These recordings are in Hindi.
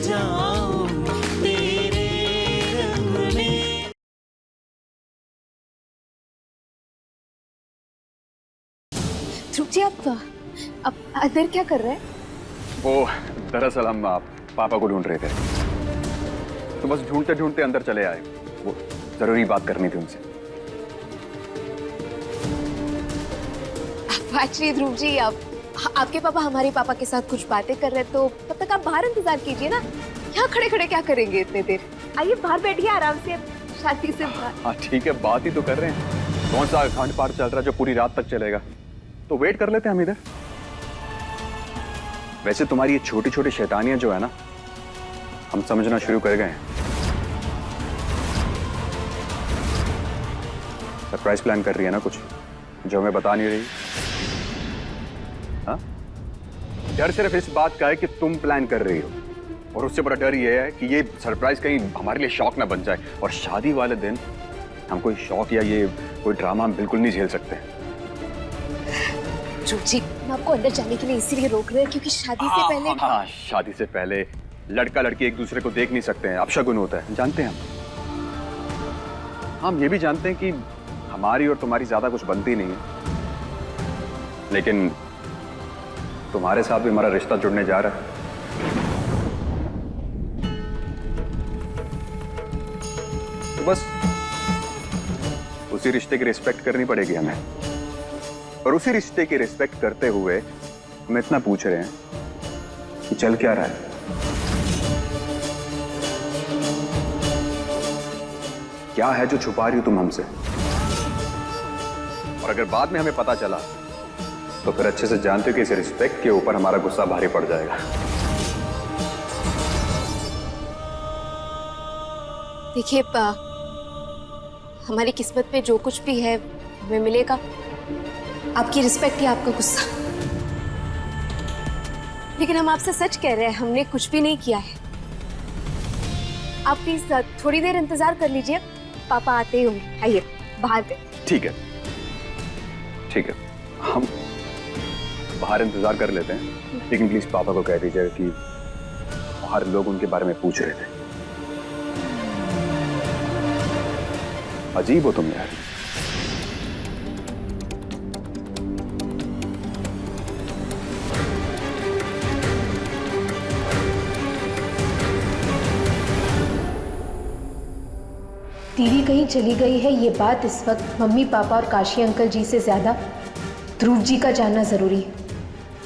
जाऊं तेरे रंग में। ध्रुव जी, आप अंदर क्या कर रहे हैं? वो दरअसल हम पापा को ढूंढ रहे थे, तो बस ढूंढते ढूंढते अंदर चले आए। वो जरूरी बात करनी थी उनसे। एक्चुअली ध्रुव जी, आपके पापा हमारे पापा के साथ कुछ बातें कर रहे हैं, तो तब तक आप बाहर इंतजार कीजिए ना। यहाँ खड़े खड़े क्या करेंगे इतने देर? आइए बाहर बैठिए आराम से, शांति से। हाँ ठीक है, बात ही तो कर रहे हैं। कौन सा अखंड पाठ चल रहा है जो पूरी रात तक चलेगा? तो वेट कर लेते हैं हम इधर। वैसे तुम्हारी ये छोटी छोटी शैतानियां जो है ना, हम समझना शुरू कर गए हैं। सरप्राइज प्लान कर रही है ना कुछ जो हमें बता नहीं रही? हाँ, डर सिर्फ इस बात का है कि तुम प्लान कर रही हो, और उससे बड़ा डर ये है कि ये सरप्राइज कहीं हमारे लिए शॉक ना बन जाए। और शादी वाले दिन हम कोई शॉक या ये कोई ड्रामा हम बिल्कुल नहीं झेल सकते। ध्रुव जी, हम आपको अंदर जाने के लिए इसीलिए रोक रहे हैं क्योंकि शादी से पहले। हाँ, शादी से पहले लड़का लड़की एक दूसरे को देख नहीं सकते हैं, अपशगुन होता है, जानते हैं हम ये भी जानते हैं कि हमारी और तुम्हारी ज्यादा कुछ बनती नहीं है, लेकिन तुम्हारे साथ भी हमारा रिश्ता जुड़ने जा रहा है। तो बस उसी रिश्ते की रिस्पेक्ट करनी पड़ेगी हमें, और उसी रिश्ते की रिस्पेक्ट करते हुए हम इतना पूछ रहे हैं कि चल क्या रहा है? क्या है जो छुपा रही हो तुम हमसे? और अगर बाद में हमें पता चला तो फिर अच्छे से जानते हो कि इस रिस्पेक्ट के ऊपर हमारा गुस्सा भारी पड़ जाएगा। देखिए, हमारी किस्मत में जो कुछ भी है हमें मिलेगा। आपकी रिस्पेक्ट या आपका गुस्सा। लेकिन हम आपसे सच कह रहे हैं, हमने कुछ भी नहीं किया है। आप प्लीज थोड़ी देर इंतजार कर लीजिए, पापा आते ही होंगे। आइए बाहर पे। ठीक है, ठीक है, हम बाहर इंतजार कर लेते हैं, लेकिन प्लीज पापा को कह दीजिएगा कि बाहर लोग उनके बारे में पूछ रहे थे। अजीब हो तुम यार। दीदी कहीं चली गई है, ये बात इस वक्त मम्मी पापा और काशी अंकल जी से ज्यादा ध्रुव जी का जानना जरूरी है,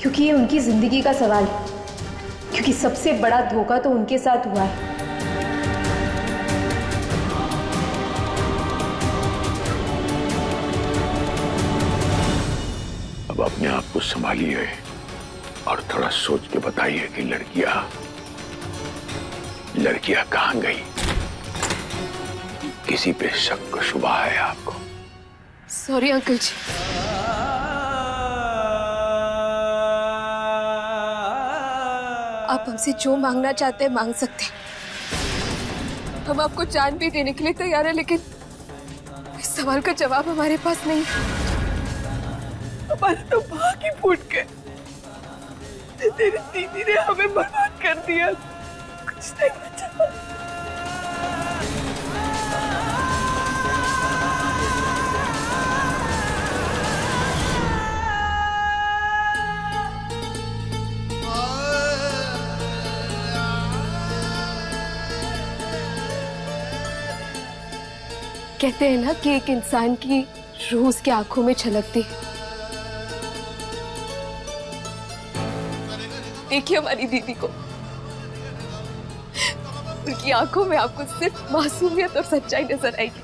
क्योंकि ये उनकी जिंदगी का सवाल है। क्योंकि सबसे बड़ा धोखा तो उनके साथ हुआ है। अब अपने आप को संभालिए और थोड़ा सोच के बताइए कि लड़कियां कहां गई? किसी पे शक का शुबा है आपको? सॉरी अंकल जी। आप हमसे जो मांगना चाहते हैं मांग सकते हैं। हम आपको जान भी देने के लिए तैयार है, लेकिन इस सवाल का जवाब हमारे पास नहीं है। हमारे तो भाग ही फूट गए। तेरी दीदी ने हमें बर्बाद कर दिया, कुछ नहीं बचा। कहते हैं ना कि एक इंसान की रूह उसकी आंखों में छलकती है। देखिए हमारी दीदी को, उनकी आंखों में आपको सिर्फ मासूमियत और सच्चाई नजर आएगी।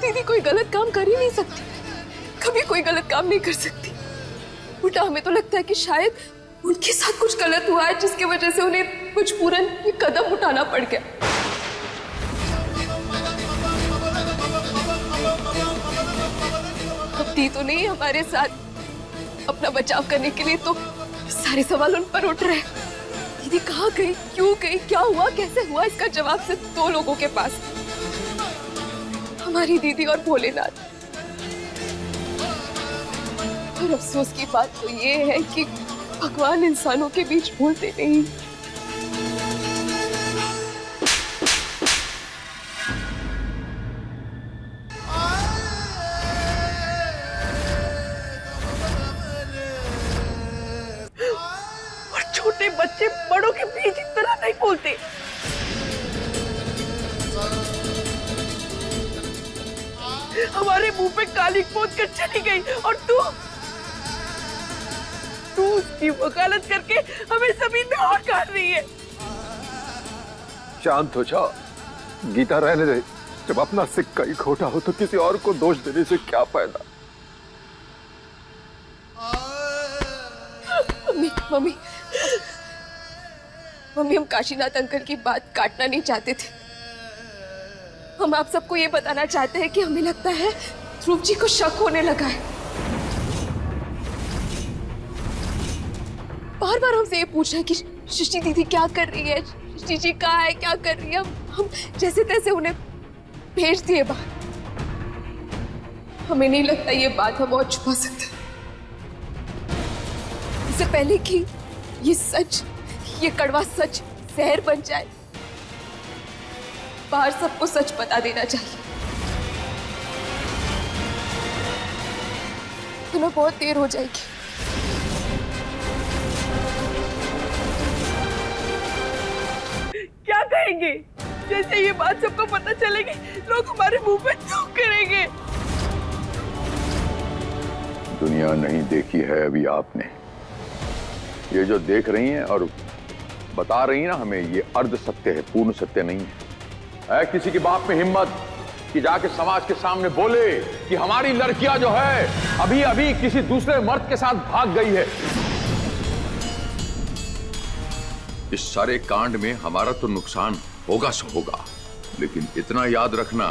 दीदी कोई गलत काम कर ही नहीं सकती, कभी कोई गलत काम नहीं कर सकती। उल्टा हमें तो लगता है कि शायद उनके साथ कुछ गलत हुआ है, जिसकी वजह से उन्हें कुछ पूरन ये कदम उठाना पड़ गया। अब दी तो नहीं हमारे साथ अपना बचाव करने के लिए, तो सारे सवाल उन पर उठ रहे हैं। दीदी कहाँ गई, क्यों गई, क्या हुआ, कैसे हुआ, इसका जवाब सिर्फ दो लोगों के पास, हमारी दीदी और भोलेनाथ। और अफसोस की बात तो ये है कि भगवान इंसानों के बीच बोलते नहीं। और छोटे बच्चे बड़ों के बीच इस तरह नहीं बोलते। हमारे मुंह पे काली पोत कर चली गई और तू उसकी वकालत करके हमें जमीन में और काट रही है। शांत हो जाओ गीता, रहने दे। जब अपना सिक्का ही खोटा हो तो किसी और को दोष देने से क्या फायदा। मम्मी मम्मी मम्मी, हम काशीनाथ अंकल की बात काटना नहीं चाहते थे। हम आप सबको ये बताना चाहते हैं कि हमें लगता है ध्रुव जी को शक होने लगा है। बार बार हमसे ये पूछ रहे हैं कि सृष्टि दीदी क्या कर रही है, सृष्टि जी कहाँ है, क्या कर रही है। हम जैसे तैसे उन्हें भेज दिए बाहर। हमें नहीं लगता ये बात हम और छुपा सकते। इससे पहले कि ये सच, ये कड़वा सच जहर बन जाए, बाहर सबको सच बता देना चाहिए। तुम्हें बहुत देर हो जाएगी। क्या कहेंगे? जैसे ये बात सबको पता चलेगी, लोग हमारे मुंह पे थूक करेंगे। दुनिया नहीं देखी है अभी आपने। ये जो देख रही हैं और बता रही हैं ना हमें, ये अर्ध सत्य है, पूर्ण सत्य नहीं है। किसी के बाप में हिम्मत कि जाके समाज के सामने बोले कि हमारी लड़कियां जो है अभी अभी किसी दूसरे मर्द के साथ भाग गई है। इस सारे कांड में हमारा तो नुकसान होगा सो होगा, लेकिन इतना याद रखना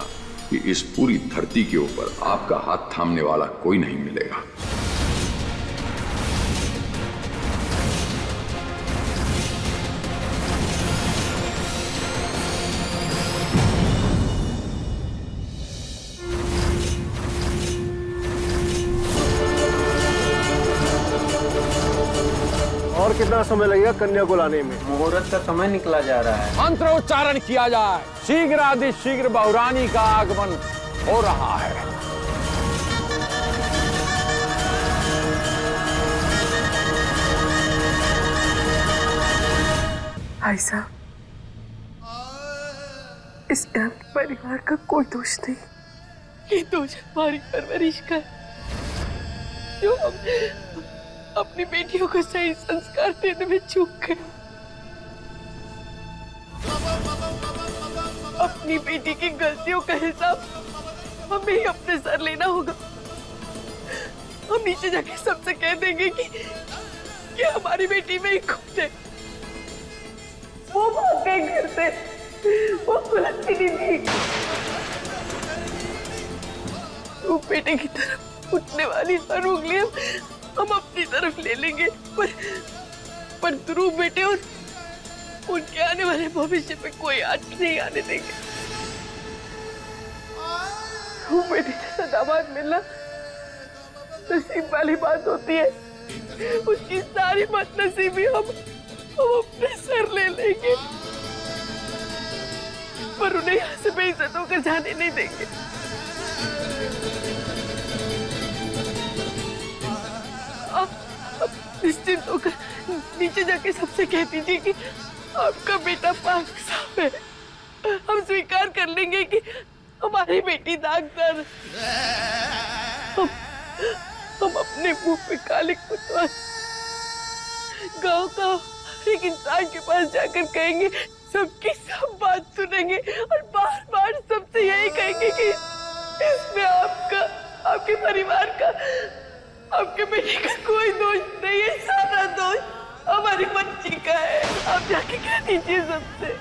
कि इस पूरी धरती के ऊपर आपका हाथ थामने वाला कोई नहीं मिलेगा। और कितना समय लगेगा कन्या को लाने में? मुहूर्त का समय निकला जा रहा है। मंत्र उच्चारण किया जाए, शीघ्रातिशीघ्र बहुरानी का आगमन हो रहा है। भाई साहब, इस टाइम परिवार का कोई दोष नहीं, ये दोष हमारी परवरिश का, जो हम अपनी बेटियों को सही संस्कार देने में चूक गए। अपनी बेटी की गलतियों का हिसाब हमें ही अपने सर लेना होगा। हम नीचे जाके सबसे कह देंगे कि हमारी बेटी में ही खुद है। वो भाग गए घर से, वो सुलझती नहीं थी। वो बेटे की तरफ उठने वाली हर उंगली हम अपनी तरफ ले लेंगे, पर ध्रुव बेटे और उनके आने वाले भविष्य पे कोई आँच नहीं आने देंगे। ध्रुव बेटे जैसा दामाद मिलना नसीब वाली बात होती है। उसकी सारी बदनसीबी हम अपने सर ले लेंगे, पर उन्हें यहाँ से बेइज्जत होकर जाने नहीं देंगे। अब निश्चिंत होकर नीचे जाके सबसे कह दीजिए कि आपका बेटा पाक साफ है। हम स्वीकार कर लेंगे कि हमारी बेटी दागदार। हम अपने मुंह पे काले कुतवा गांव का एक इंसान के पास जाकर कहेंगे, सबकी सब बात सुनेंगे और बार बार सबसे यही कहेंगे कि इसमें आपका, आपके परिवार का, आपके बेटे का कोई दोष नहीं है, सारा दोष हमारी बच्ची का है। आप जाके कह दीजिए सबसे।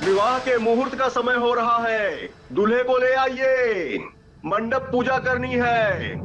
विवाह के मुहूर्त का समय हो रहा है, दूल्हे को ले आइए, मंडप पूजा करनी है।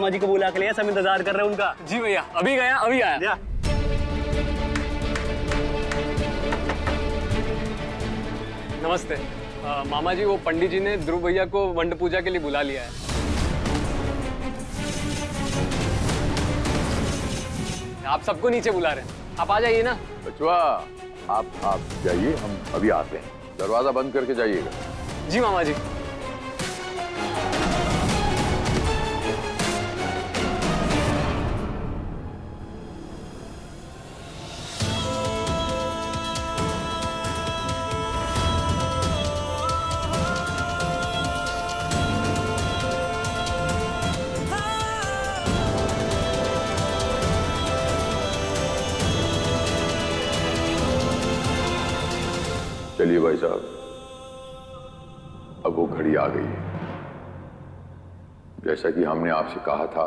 मामा जी को बुला के लिया, सब इंतजार कर रहे हैं उनका। जी भैया, अभी गया अभी आया। नमस्ते मामा जी, वो पंडित जी ने ध्रुव भैया को वंड पूजा के लिए बुला लिया है। आप सबको नीचे बुला रहे हैं, आप आ जाइए ना। बचवा आप जाइए, हम अभी आते हैं। दरवाजा बंद करके जाइएगा। जी मामा जी। चलिए भाई साहब, अब वो घड़ी आ गई है। जैसा कि हमने आपसे कहा था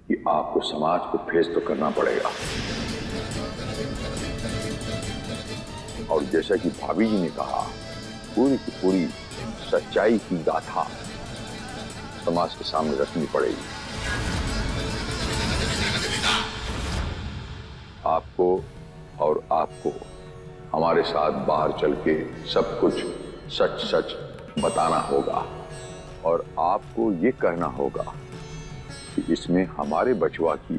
कि आपको समाज को फेस तो करना पड़ेगा, और जैसा कि भाभी जी ने कहा, पूरी की पूरी सच्चाई की गाथा समाज के सामने रखनी पड़ेगी। आपको और आपको हमारे साथ बाहर चल के सब कुछ सच सच बताना होगा, और आपको ये कहना होगा कि इसमें हमारे बचवा की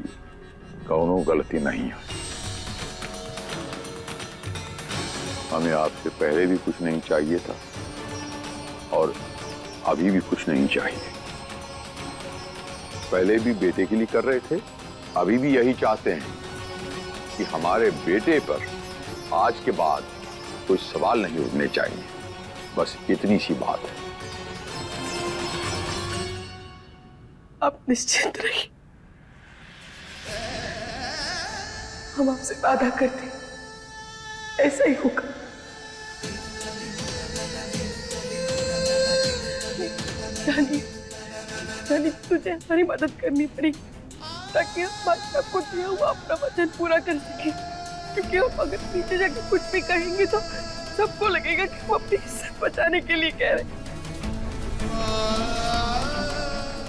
कौनो गलती नहीं है। हमें आपसे पहले भी कुछ नहीं चाहिए था और अभी भी कुछ नहीं चाहिए। पहले भी बेटे के लिए कर रहे थे, अभी भी यही चाहते हैं कि हमारे बेटे पर आज के बाद कोई सवाल नहीं उठने चाहिए। बस इतनी सी बात है। आप निश्चिंत रहिए, हम आपसे वादा करते हैं, ऐसा ही होगा। रानी, तुझे हमारी मदद करनी पड़ेगी ताकि हम सबको दिया हुआ अपना वचन पूरा कर सके, क्योंकि हम अगर पीछे जाके कुछ भी कहेंगे तो सबको लगेगा कि हम अपनी इज्जत बचाने के लिए कह रहे हैं।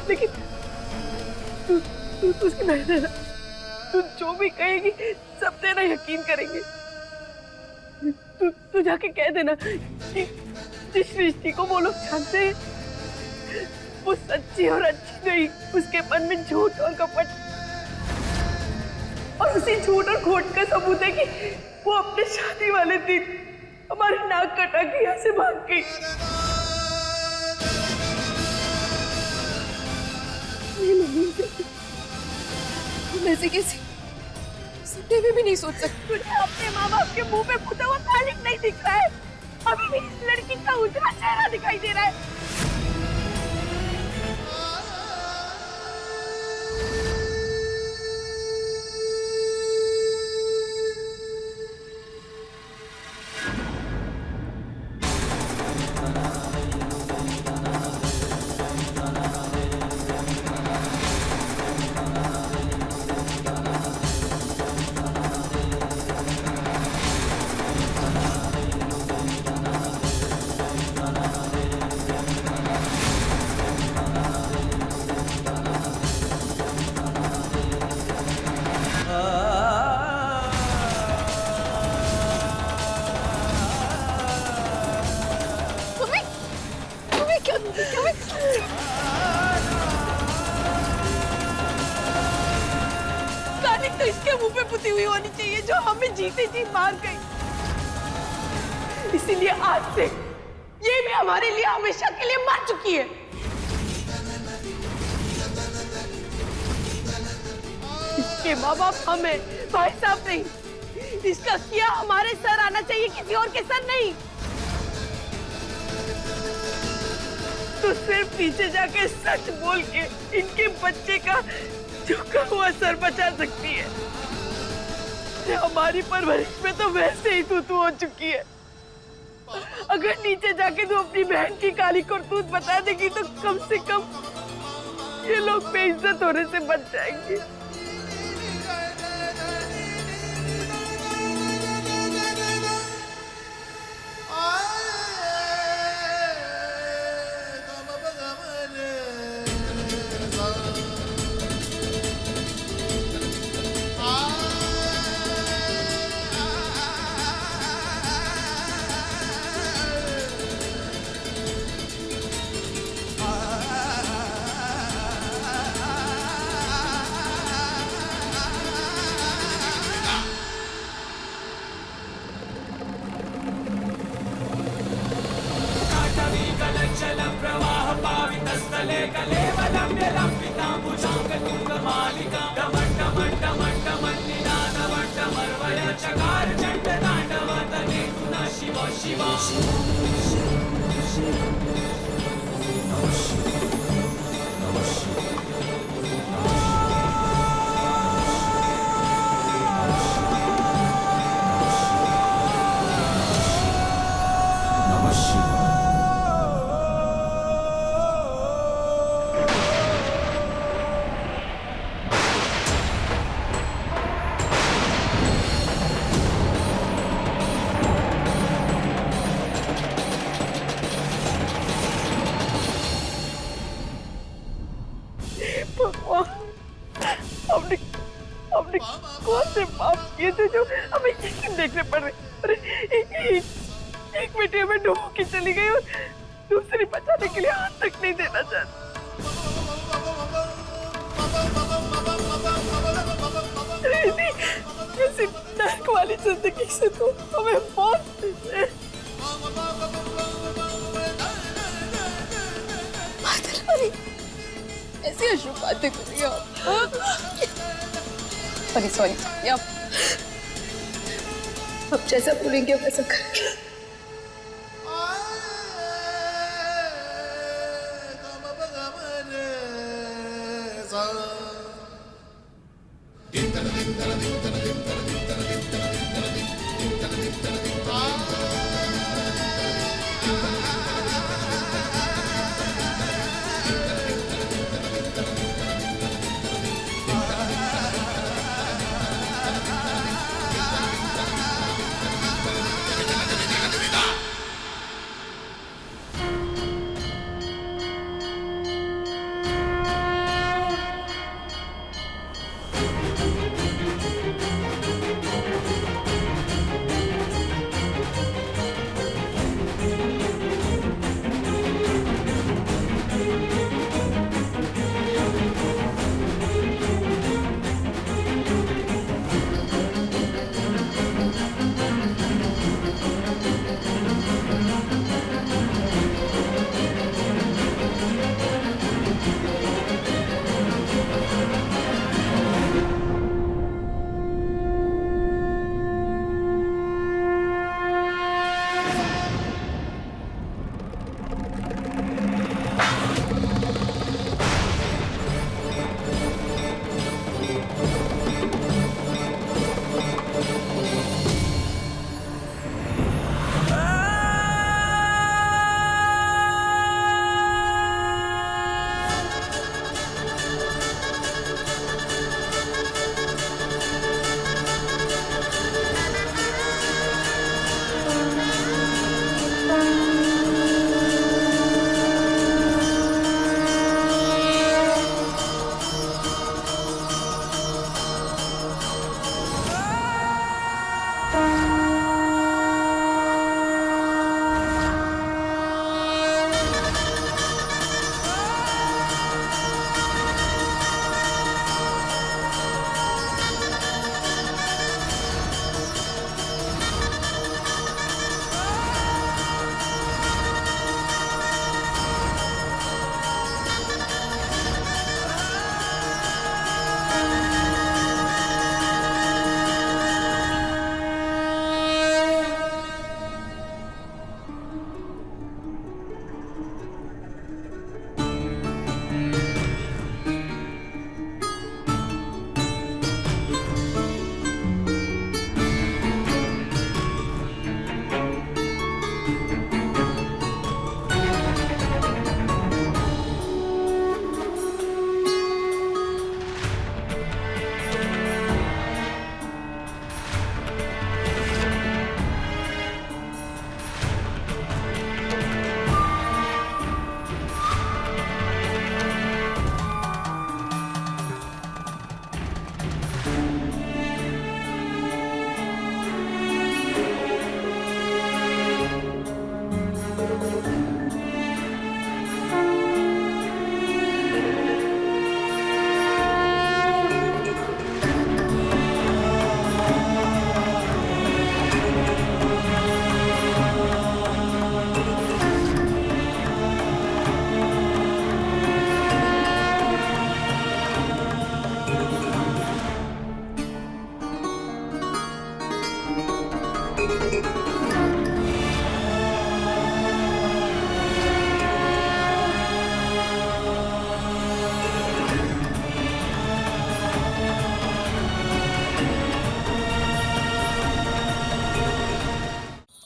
लेकिन तू उसकी नहीं देना, तू जो भी कहेगी सब तेरा यकीन करेंगे। तू जाके कह देना कि जिस सृष्टि को वो लोग जानते हैं वो सच्ची और अच्छी नहीं, उसके मन में झूठ और कपट, और उसी झूठ और खोट का सबूत है कि वो अपने शादी वाले दिन हमारी नाक कटा के यहाँ से भाग गई। ऐसे कैसे सपने में भी नहीं सोच सकती। तुझे अपने माँ बाप के मुंह पे फूटा हुआ तालिक नहीं दिख रहा है? अभी भी इस लड़की का उजला चेहरा दिखाई दे रहा है। तो इसके मुंह पे पुती हुई होनी चाहिए जो हमें जीते जी मार गई। इसीलिए आज से ये भी हमारे लिए हमेशा के लिए मर चुकी है। इसके माँ बाप हमें, भाई साहब नहीं। इसका किया हमारे सर आना चाहिए, किसी और के सर नहीं। तो सिर्फ पीछे जाके सच बोल के इनके बच्चे का झुका हुआ सर बचा सकती है। हमारी परवरिश में तो वैसे ही तू हो चुकी है। अगर नीचे जाके तू अपनी बहन की काली करतूत बता देगी तो कम से कम ये लोग बेइज्जत होने से बच जाएंगे। हमने कौन से पाप किए थे जो हमें ये देखने पड़ रहे? अरे एक बेटी में डूब के चली गई और दूसरी बचाने के लिए हाथ तक नहीं देना चाहती। ऐसी नर्क वाली जिंदगी से तो हमें बहुत ऐसी अशुभ बातें करिए आप। सॉरी आप जैसा बोलेंगे वैसा करेंगे।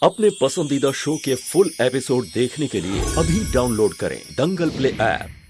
अपने पसंदीदा शो के फुल एपिसोड देखने के लिए अभी डाउनलोड करें दंगल प्ले ऐप।